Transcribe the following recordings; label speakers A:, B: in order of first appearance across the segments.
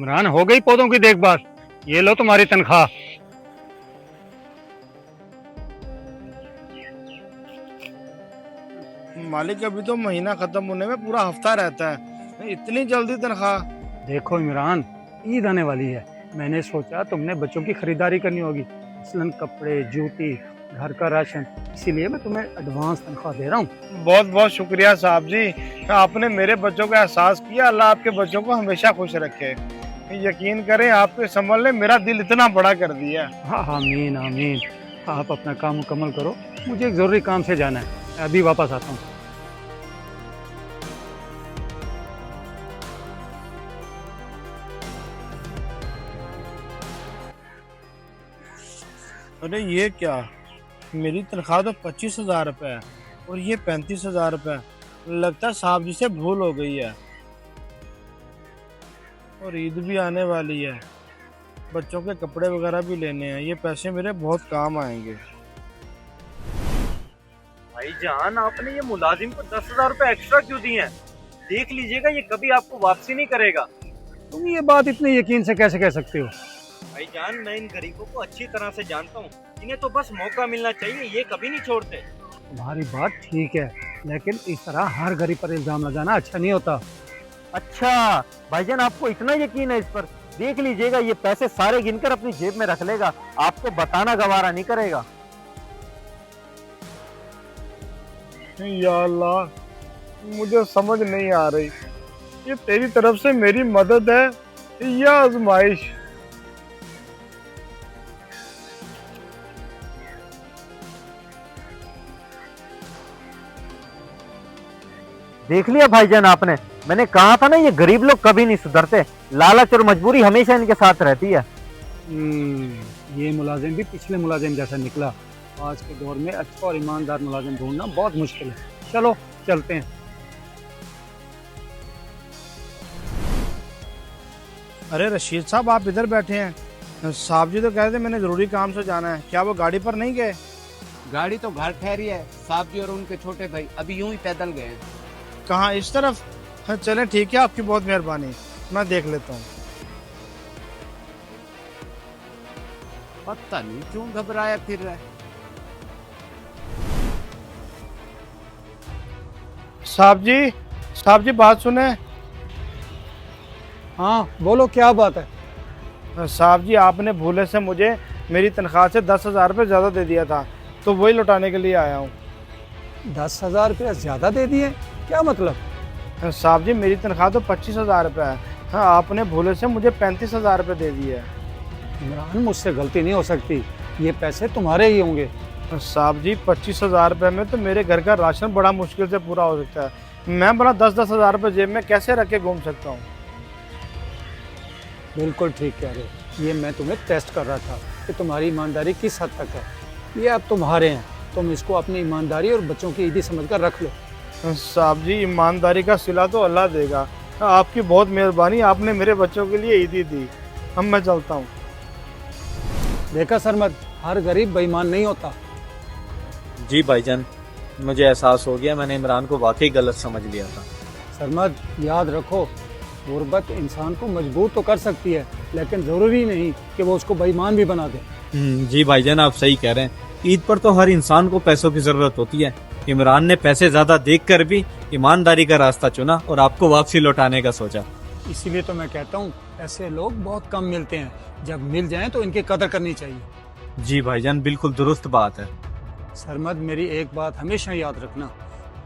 A: इमरान, हो गई पौधों की देखभाल? ये लो तुम्हारी तनख्वाह।
B: मालिक, अभी तो महीना खत्म होने में पूरा हफ्ता रहता है, इतनी जल्दी तनख्वाह?
A: देखो इमरान, ईद आने वाली है। मैंने सोचा तुमने बच्चों की खरीदारी करनी होगी, मसलन कपड़े, जूती, घर का राशन। इसीलिए मैं तुम्हें एडवांस तनख्वाह दे रहा हूँ।
B: बहुत बहुत शुक्रिया साहब जी, आपने मेरे बच्चों का एहसास किया। अल्लाह आपके बच्चों को हमेशा खुश रखे। यकीन करें, आपके संभल ने मेरा दिल इतना बड़ा कर दिया।
A: हाँ, आमीन आमीन। आप अपना काम मुकम्मल करो, मुझे एक ज़रूरी काम से जाना है। मैं अभी वापस आता हूँ।
B: अरे ये क्या, मेरी तनख्वाह तो 25,000 रुपये है और ये 35,000 रुपये। लगता है साहब जी से भूल हो गई है। और ईद भी आने वाली है, बच्चों के कपड़े वगैरह भी लेने हैं। ये पैसे मेरे बहुत काम आएंगे।
C: भाईजान, आपने ये मुलाजिम को 10,000 रुपए एक्स्ट्रा क्यों दिए हैं? देख लीजिएगा, ये कभी आपको वापसी नहीं करेगा।
A: तुम ये बात इतने यकीन से कैसे कह सकते हो?
C: भाईजान, मैं इन गरीबों को अच्छी तरह से जानता हूँ। इन्हें तो बस मौका मिलना चाहिए, ये कभी नहीं छोड़ते।
A: तुम्हारी बात ठीक है, लेकिन इस तरह हर गरीब पर इल्जाम लगाना अच्छा नहीं होता।
C: अच्छा भाईजान, आपको इतना यकीन है इस पर? देख लीजिएगा, ये पैसे सारे गिनकर अपनी जेब में रख लेगा, आपको बताना गवारा नहीं करेगा।
B: या अल्लाह, मुझे समझ नहीं आ रही, ये तेरी तरफ से मेरी मदद है या आजमाइश?
C: देख लिया भाईजान आपने, मैंने कहा था ना, ये गरीब लोग कभी नहीं सुधरते। लालच और मजबूरी हमेशा इनके साथ रहती है।
A: ये मुलाजिम भी पिछले मुलाजिम जैसा निकला। आज के दौर में अच्छा और ईमानदार मुलाजिम ढूंढना बहुत मुश्किल है। चलो चलते हैं।
B: अरे रशीद साहब, आप इधर बैठे हैं? साहब जी तो कह रहे थे मैंने जरूरी काम से जाना है। क्या वो गाड़ी पर नहीं गए?
D: गाड़ी तो घर ठहरी है। साहब जी और उनके छोटे भाई अभी यूं ही पैदल गए हैं।
B: कहाँ, इस तरफ? हाँ चलें, ठीक है, आपकी बहुत मेहरबानी, मैं देख लेता हूँ।
D: पता नहीं क्यों घबराया फिर रहा है।
B: साहब जी बात सुने।
A: हाँ बोलो, क्या बात है?
B: साहब जी, आपने भूले से मुझे मेरी तनख्वाह से 10,000 रुपये ज़्यादा दे दिया था, तो वही लौटाने के लिए आया हूँ।
A: 10,000 रुपया ज्यादा दे दिए? क्या मतलब?
B: साहब जी, मेरी तनख्वाह तो 25,000 रुपये है। हाँ, आपने भूले से मुझे 35,000 रुपये दे दिए हैं।
A: इमरान, मुझसे गलती नहीं हो सकती, ये पैसे तुम्हारे ही होंगे।
B: साहब जी, 25,000 रुपये में तो मेरे घर का राशन बड़ा मुश्किल से पूरा हो सकता है। मैं बड़ा 10-10 हज़ार रुपये जेब में कैसे रख के घूम सकता हूँ?
A: बिल्कुल ठीक कह रहे हो। ये मैं तुम्हें टेस्ट कर रहा था कि तुम्हारी ईमानदारी किस हद तक है। ये अब तुम्हारे हैं, तुम इसको अपनी ईमानदारी और बच्चों की ईदी समझकर रख लो।
B: साहब जी, ईमानदारी का सिला तो अल्लाह देगा। आपकी बहुत मेहरबानी, आपने मेरे बच्चों के लिए ईदी दी। अब मैं चलता हूँ।
A: देखा सरमद, हर गरीब बेईमान नहीं होता।
C: जी भाईजान, मुझे एहसास हो गया, मैंने इमरान को वाकई गलत समझ लिया था।
A: सरमद, याद रखो, गुर्बत इंसान को मजबूर तो कर सकती है, लेकिन ज़रूरी नहीं कि वो उसको बेईमान भी बना दे।
C: जी भाईजान, आप सही कह रहे हैं। ईद पर तो हर इंसान को पैसों की जरूरत होती है। इमरान ने पैसे ज्यादा देखकर भी ईमानदारी का रास्ता चुना और आपको वापसी लौटाने का सोचा।
A: इसीलिए तो मैं कहता हूँ, ऐसे लोग बहुत कम मिलते हैं। जब मिल जाएं तो इनकी कदर करनी चाहिए।
C: जी भाईजान, बिल्कुल दुरुस्त बात है।
A: सरमद, मेरी एक बात हमेशा याद रखना,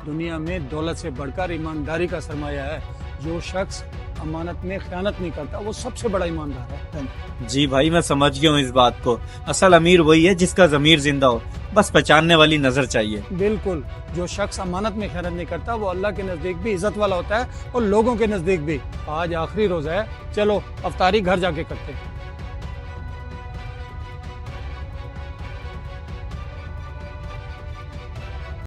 A: दुनिया में दौलत से बढ़कर ईमानदारी का सरमाया है। जो शख्स अमानत में खयानत नहीं करता, वो सबसे बड़ा ईमानदार है।
C: जी भाई, मैं समझ गया हूँ इस बात को। असल अमीर वही है जिसका जमीर जिंदा हो, बस पहचानने वाली नजर चाहिए।
A: बिल्कुल, जो शख्स अमानत में खयानत नहीं करता, वो अल्लाह के नजदीक भी इज्जत वाला होता है और लोगों के नजदीक भी। आज आखिरी रोजा है, चलो अफ्तारी घर जाके करते हैं।